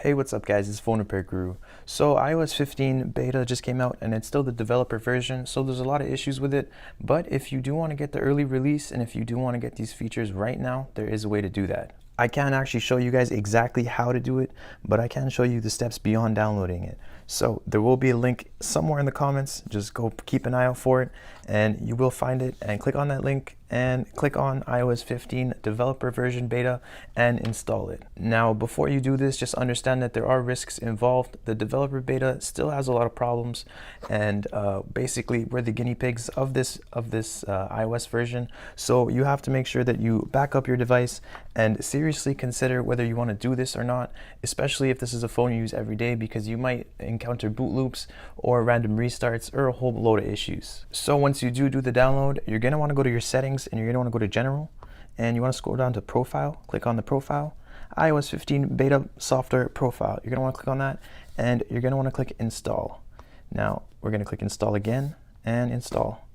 Hey, what's up guys, it's Phone Repair Guru. So iOS 15 beta just came out and it's still the developer version, so there's a lot of issues with it. But if you do want to get the early release and if you do want to get these features right now, there is a way to do that. I can't actually show you guys exactly how to do it, but I can show you the steps beyond downloading it. So there will be a link somewhere in the comments. Just go keep an eye out for it and you will find it, and click on that link and click on iOS 15 developer version beta and install it. Now before you do this, just understand that there are risks involved. The developer beta still has a lot of problems, and basically we're the guinea pigs of this iOS version. So you have to make sure that you back up your device and seriously consider whether you want to do this or not, especially if this is a phone you use every day, because you might encounter boot loops or random restarts or a whole load of issues. So once you do the download, you're going to want to go to your settings and you're going to want to go to general, and you want to scroll down to profile. Click on the profile, iOS 15 beta software profile. You're going to want to click on that and you're going to want to click install. Now we're going to click install again and install.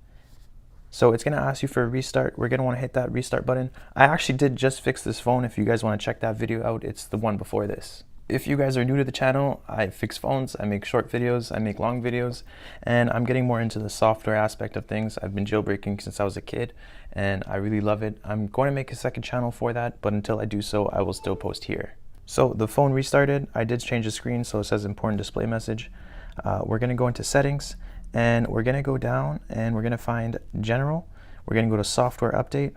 So it's going to ask you for a restart. We're going to want to hit that restart button. I actually did just fix this phone. If you guys want to check that video out, it's the one before this. If you guys are new to the channel, I fix phones, I make short videos, I make long videos, and I'm getting more into the software aspect of things. I've been jailbreaking since I was a kid and I really love it. I'm going to make a second channel for that, but until I do so, I will still post here. So the phone restarted. I did change the screen so it says important display message. We're going to go into settings and we're going to go down and we're going to find general. We're going to go to software update.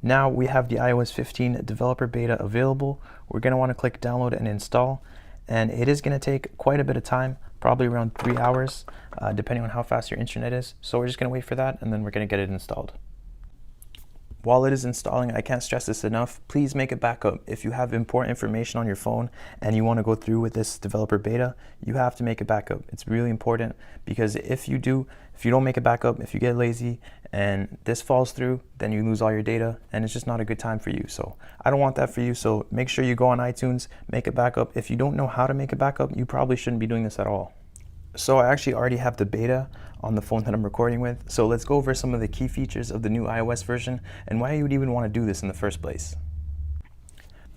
Now we have the iOS 15 developer beta available. We're going to want to click download and install, and it is going to take quite a bit of time, probably around 3 hours, depending on how fast your internet is. So we're just going to wait for that and then we're going to get it installed. While it is installing, I can't stress this enough, please make a backup. If you have important information on your phone and you want to go through with this developer beta, you have to make a backup. It's really important, because if you don't make a backup, if you get lazy and this falls through, then you lose all your data and it's just not a good time for you. So I don't want that for you. So make sure you go on iTunes, make a backup. If you don't know how to make a backup, you probably shouldn't be doing this at all. So I actually already have the beta on the phone that I'm recording with. So let's go over some of the key features of the new iOS version and why you would even want to do this in the first place.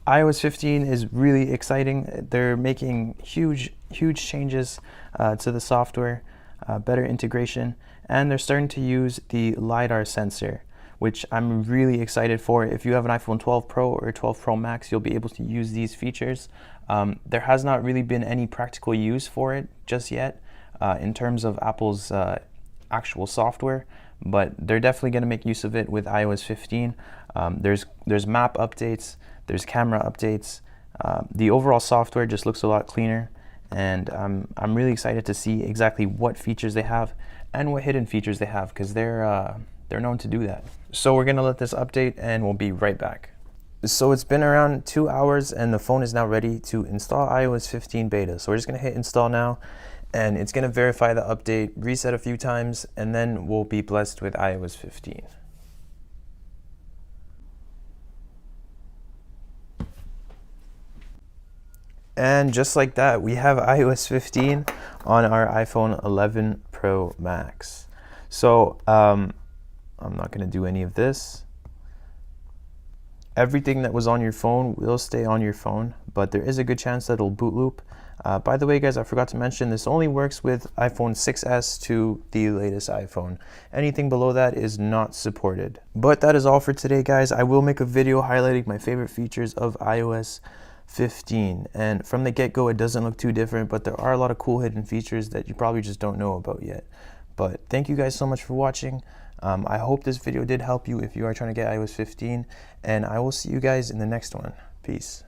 iOS 15 is really exciting. They're making huge changes to the software, better integration, and they're starting to use the LiDAR sensor, which I'm really excited for. If you have an iPhone 12 Pro or 12 Pro Max, you'll be able to use these features. There has not really been any practical use for it just yet in terms of Apple's actual software, but they're definitely going to make use of it with iOS 15. There's map updates, there's camera updates. The overall software just looks a lot cleaner, and I'm really excited to see exactly what features they have and what hidden features they have, because they're known to do that. So we're going to let this update and we'll be right back. So it's been around 2 hours and the phone is now ready to install iOS 15 beta. So we're just going to hit install now, and it's going to verify the update, reset a few times, and then we'll be blessed with iOS 15. And just like that, we have iOS 15 on our iPhone 11 Pro Max. So I'm not going to do any of this. Everything that was on your phone will stay on your phone, but there is a good chance that it'll boot loop. By the way, guys, I forgot to mention, this only works with iPhone 6s to the latest iPhone. Anything below that is not supported. But that is all for today, guys. I will make a video highlighting my favorite features of iOS 15, and from the get-go it doesn't look too different, but there are a lot of cool hidden features that you probably just don't know about yet. But thank you guys so much for watching. I hope this video did help you if you are trying to get iOS 15, and I will see you guys in the next one. Peace.